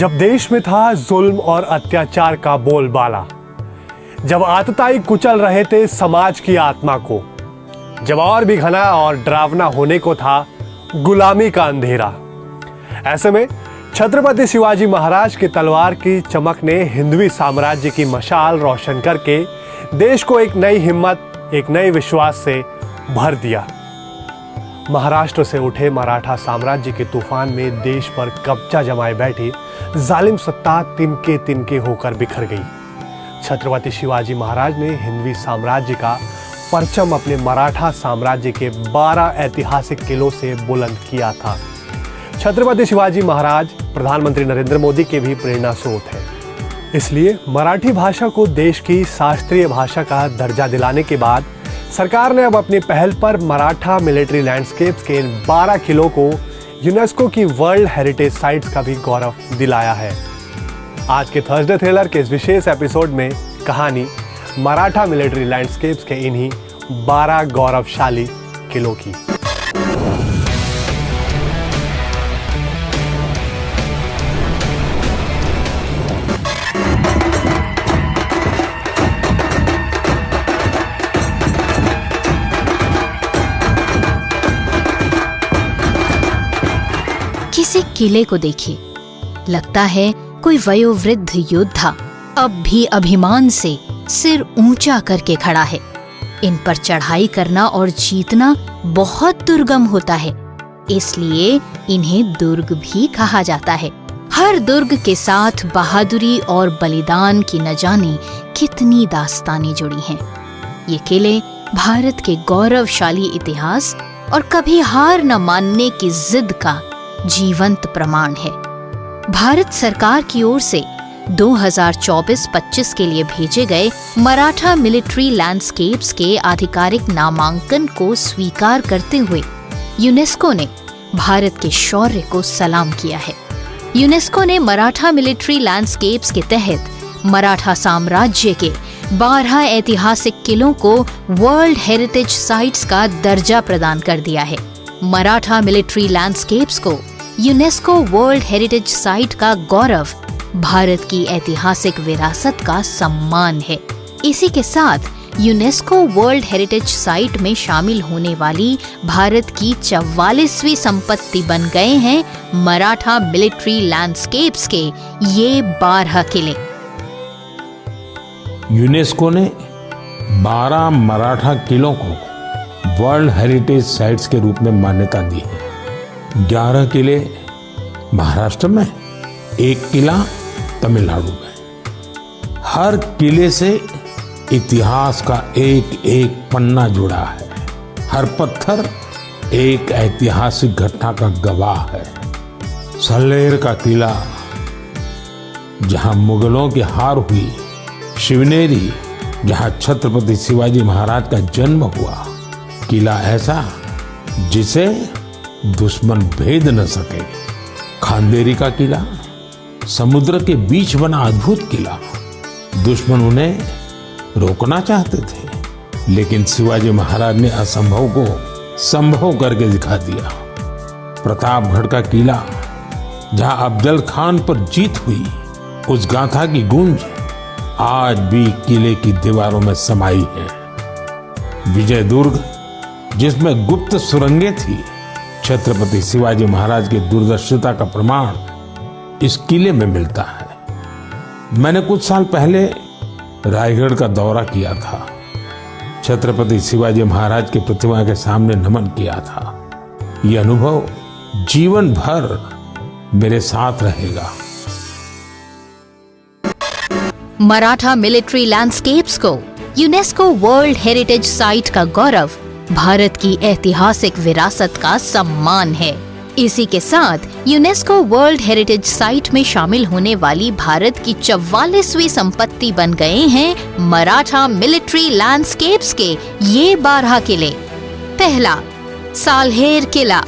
जब देश में था जुल्म और अत्याचार का बोलबाला, जब आतताई कुचल रहे थे समाज की आत्मा को, जब और भी घना और डरावना होने को था गुलामी का अंधेरा, ऐसे में छत्रपति शिवाजी महाराज की तलवार की चमक ने हिंदवी साम्राज्य की मशाल रोशन करके देश को एक नई हिम्मत, एक नए विश्वास से भर दिया। महाराष्ट्र से उठे मराठा साम्राज्य के तूफान में देश पर कब्जा जमाए बैठी जालिम सत्ता तिनके तिनके होकर बिखर गई। छत्रपति शिवाजी महाराज ने हिंदवी साम्राज्य का परचम अपने मराठा साम्राज्य के 12 ऐतिहासिक किलों से बुलंद किया था। छत्रपति शिवाजी महाराज प्रधानमंत्री नरेंद्र मोदी के भी प्रेरणा स्रोत हैं। इसलिए मराठी भाषा को देश की शास्त्रीय भाषा का दर्जा दिलाने के बाद सरकार ने अब अपनी पहल पर मराठा मिलिट्री लैंडस्केप्स के इन 12 किलों को यूनेस्को की वर्ल्ड हेरिटेज साइट्स का भी गौरव दिलाया है। आज के थर्सडे थ्रिलर के इस विशेष एपिसोड में कहानी मराठा मिलिट्री लैंडस्केप्स के इन्हीं 12 गौरवशाली किलों की। किसी किले को देखिए, लगता है कोई वयोवृद्ध योद्धा अब भी अभिमान से सिर ऊंचा करके खड़ा है। इन पर चढ़ाई करना और जीतना बहुत दुर्गम होता है, इसलिए इन्हें दुर्ग भी कहा जाता है। हर दुर्ग के साथ बहादुरी और बलिदान की न जाने कितनी दास्तानें जुड़ी हैं। ये किले भारत के गौरवशाली इतिहास और कभी हार न मानने की जिद का जीवंत प्रमाण है। भारत सरकार की ओर से 2024-25 के लिए भेजे गए मराठा मिलिट्री लैंडस्केप्स के आधिकारिक नामांकन को स्वीकार करते हुए यूनेस्को ने भारत के शौर्य को सलाम किया है। यूनेस्को ने मराठा मिलिट्री लैंडस्केप्स के तहत मराठा साम्राज्य के 12 ऐतिहासिक किलों को वर्ल्ड हेरिटेज साइट्स का दर्जा प्रदान कर दिया है। मराठा मिलिट्री लैंडस्केप्स को यूनेस्को वर्ल्ड हेरिटेज साइट का गौरव भारत की ऐतिहासिक विरासत का सम्मान है। इसी के साथ यूनेस्को वर्ल्ड हेरिटेज साइट में शामिल होने वाली भारत की 44वीं संपत्ति बन गए हैं मराठा मिलिट्री लैंडस्केप्स के ये 12 किले। यूनेस्को ने 12 मराठा किलों को वर्ल्ड हेरिटेज साइट्स के रूप में मान्यता दी है। 11 किले महाराष्ट्र में, 1 किला तमिलनाडु में। हर किले से इतिहास का एक एक पन्ना जुड़ा है। हर पत्थर एक ऐतिहासिक घटना का गवाह है। सल्लेर का किला, जहां मुगलों की हार हुई, शिवनेरी, जहां छत्रपति शिवाजी महाराज का जन्म हुआ, किला ऐसा जिसे दुश्मन भेद न सके। खांदेरी का किला, समुद्र के बीच बना अद्भुत किला। दुश्मन उन्हें रोकना चाहते थे, लेकिन शिवाजी महाराज ने असंभव को संभव करके दिखा दिया। प्रतापगढ़ का किला, जहां अफजल खान पर जीत हुई, उस गाथा की गूंज आज भी किले की दीवारों में समाई है। विजय दुर्ग, जिसमें गुप्त सुरंगें थी, छत्रपति शिवाजी महाराज की दूरदर्शिता का प्रमाण इस किले में मिलता है। मैंने कुछ साल पहले रायगढ़ का दौरा किया था। छत्रपति शिवाजी महाराज की प्रतिमा के सामने नमन किया था। यह अनुभव जीवन भर मेरे साथ रहेगा। मराठा मिलिट्री लैंडस्केप्स को यूनेस्को वर्ल्ड हेरिटेज साइट का गौरव भारत की ऐतिहासिक विरासत का सम्मान है। इसी के साथ यूनेस्को वर्ल्ड हेरिटेज साइट में शामिल होने वाली भारत की 44वीं संपत्ति बन गए हैं मराठा मिलिट्री लैंडस्केप्स के ये 12 किले। पहला, साल्हेर किला,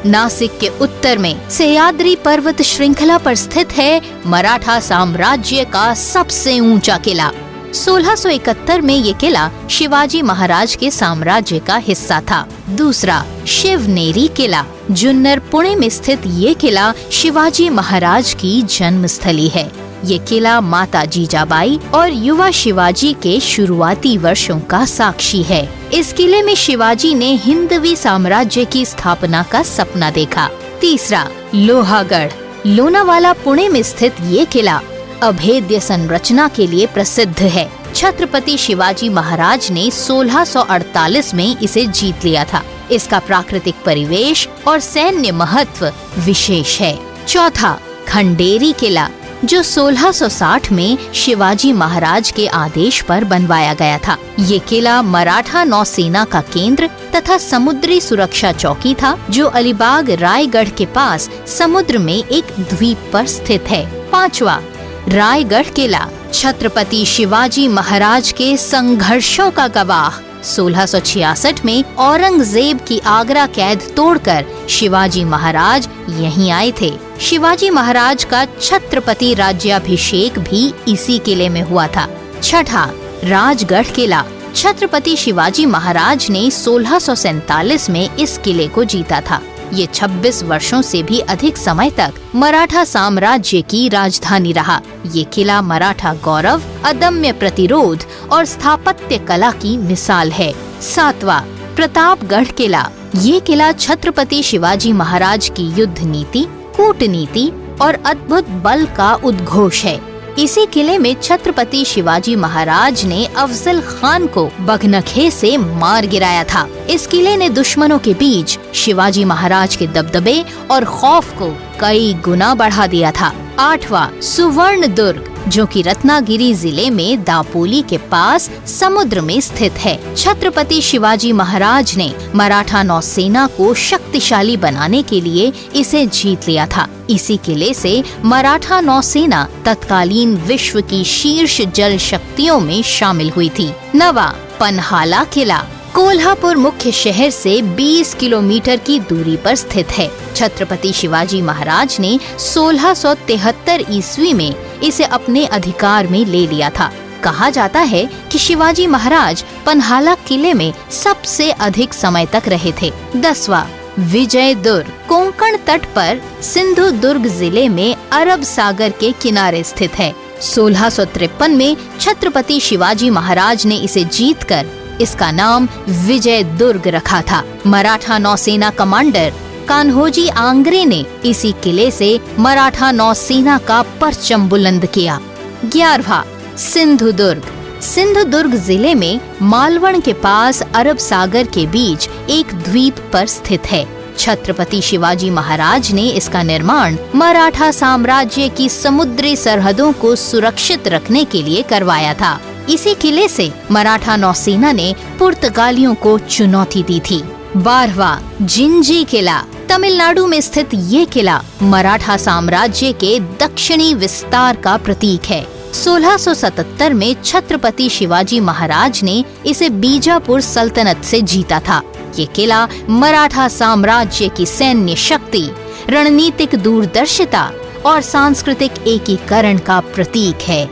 नासिक के उत्तर में सह्याद्री पर्वत श्रृंखला पर स्थित है मराठा साम्राज्य का सबसे ऊंचा किला। 1671 में ये किला शिवाजी महाराज के साम्राज्य का हिस्सा था। दूसरा, शिवनेरी किला। जुन्नर, पुणे में स्थित ये किला शिवाजी महाराज की जन्मस्थली है। ये किला माता जीजाबाई और युवा शिवाजी के शुरुआती वर्षों का साक्षी है। इस किले में शिवाजी ने हिंदवी साम्राज्य की स्थापना का सपना देखा। तीसरा, लोहागढ़। लोनावाला, पुणे में स्थित ये किला अभेद्य संरचना के लिए प्रसिद्ध है। छत्रपति शिवाजी महाराज ने 1648 में इसे जीत लिया था। इसका प्राकृतिक परिवेश और सैन्य महत्व विशेष है। चौथा, खंडेरी किला, जो 1660 में शिवाजी महाराज के आदेश पर बनवाया गया था। ये किला मराठा नौसेना का केंद्र तथा समुद्री सुरक्षा चौकी था, जो अलीबाग रायगढ़ के पास समुद्र में एक द्वीप पर स्थित है। पांचवा, रायगढ़ किला, छत्रपति शिवाजी महाराज के संघर्षों का गवाह। 1666 में औरंगजेब की आगरा कैद तोड़कर शिवाजी महाराज यहीं आए थे। शिवाजी महाराज का छत्रपति राज्याभिषेक भी इसी किले में हुआ था। छठा, राजगढ़ किला। छत्रपति शिवाजी महाराज ने 1647 में इस किले को जीता था। ये 26 वर्षों से भी अधिक समय तक मराठा साम्राज्य की राजधानी रहा। ये किला मराठा गौरव, अदम्य प्रतिरोध और स्थापत्य कला की मिसाल है। सातवां, प्रतापगढ़ किला। ये किला छत्रपति शिवाजी महाराज की युद्ध नीति, कूटनीति और अद्भुत बल का उद्घोष है। इसी किले में छत्रपति शिवाजी महाराज ने अफजल खान को बगनखे से मार गिराया था। इस किले ने दुश्मनों के बीच शिवाजी महाराज के दबदबे और खौफ को कई गुना बढ़ा दिया था। आठवां, सुवर्ण दुर्ग, जो कि रत्नागिरी जिले में दापोली के पास समुद्र में स्थित है। छत्रपति शिवाजी महाराज ने मराठा नौसेना को शक्तिशाली बनाने के लिए इसे जीत लिया था। इसी किले से मराठा नौसेना तत्कालीन विश्व की शीर्ष जल शक्तियों में शामिल हुई थी। नवा, पन्हाला किला, कोल्हापुर मुख्य शहर से 20 किलोमीटर की दूरी पर स्थित है। छत्रपति शिवाजी महाराज ने 1673 ईस्वी में इसे अपने अधिकार में ले लिया था। कहा जाता है कि शिवाजी महाराज पन्हाला किले में सबसे अधिक समय तक रहे थे। 10वां, विजय दुर्ग, कोंकण तट पर सिंधु दुर्ग जिले में अरब सागर के किनारे स्थित है। 1653 में छत्रपति शिवाजी महाराज ने इसे जीतकर इसका नाम विजय दुर्ग रखा था। मराठा नौसेना कमांडर कान्होजी आंग्रे ने इसी किले से मराठा नौसेना का परचम बुलंद किया। 11वां, सिंधु दुर्ग। सिंधु दुर्ग जिले में मालवण के पास अरब सागर के बीच एक द्वीप पर स्थित है। छत्रपति शिवाजी महाराज ने इसका निर्माण मराठा साम्राज्य की समुद्री सरहदों को सुरक्षित रखने के लिए करवाया था। इसी किले से मराठा नौसेना ने पुर्तगालियों को चुनौती दी थी। 12वां, जिंजी किला। तमिलनाडु में स्थित ये किला मराठा साम्राज्य के दक्षिणी विस्तार का प्रतीक है। 1677 में छत्रपति शिवाजी महाराज ने इसे बीजापुर सल्तनत से जीता था। ये किला मराठा साम्राज्य की सैन्य शक्ति, रणनीतिक दूरदर्शिता और सांस्कृतिक एकीकरण का प्रतीक है।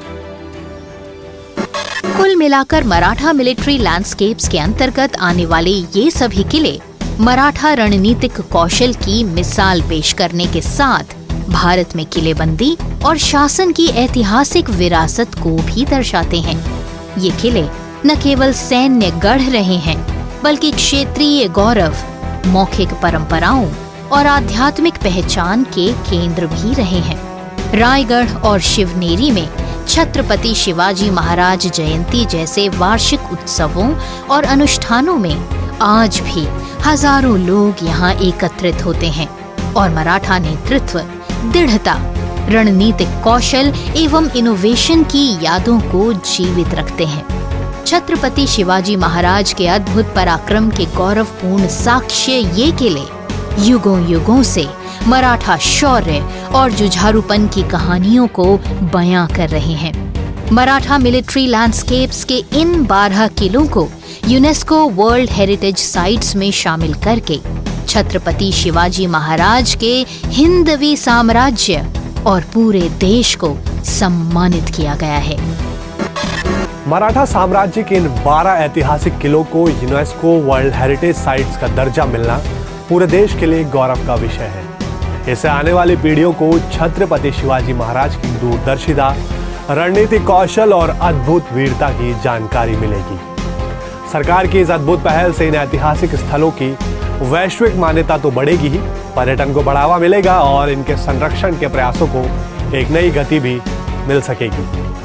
कुल मिलाकर मराठा मिलिट्री लैंडस्केप्स के अंतर्गत आने वाले ये सभी किले मराठा रणनीतिक कौशल की मिसाल पेश करने के साथ भारत में किलेबंदी और शासन की ऐतिहासिक विरासत को भी दर्शाते हैं। ये किले न केवल सैन्य गढ़ रहे हैं, बल्कि क्षेत्रीय गौरव, मौखिक परंपराओं और आध्यात्मिक पहचान के केंद्र भी रहे हैं। रायगढ़ और शिवनेरी में छत्रपति शिवाजी महाराज जयंती जैसे वार्षिक उत्सवों और अनुष्ठानों में आज भी हजारों लोग यहाँ एकत्रित होते हैं और मराठा नेतृत्व, दृढ़ता, रणनीतिक कौशल एवं इनोवेशन की यादों को जीवित रखते हैं। छत्रपति शिवाजी महाराज के अद्भुत पराक्रम के गौरवपूर्ण साक्ष्य ये किले युगों युगों से मराठा शौर्य और जुझारूपन की कहानियों को बयां कर रहे हैं। मराठा मिलिट्री लैंडस्केप्स के इन 12 किलों को यूनेस्को वर्ल्ड हेरिटेज साइट्स में शामिल करके छत्रपति शिवाजी महाराज के हिंदवी साम्राज्य और पूरे देश को सम्मानित किया गया है। मराठा साम्राज्य के इन 12 ऐतिहासिक किलों को यूनेस्को वर्ल्ड हेरिटेज साइट्स का दर्जा मिलना पूरे देश के लिए गौरव का विषय है। इससे आने वाली पीढ़ियों को छत्रपति शिवाजी महाराज की दूरदर्शिता, रणनीतिक कौशल और अद्भुत वीरता की जानकारी मिलेगी। सरकार की इस अद्भुत पहल से इन ऐतिहासिक स्थलों की वैश्विक मान्यता तो बढ़ेगी ही, पर्यटन को बढ़ावा मिलेगा और इनके संरक्षण के प्रयासों को एक नई गति भी मिल सकेगी।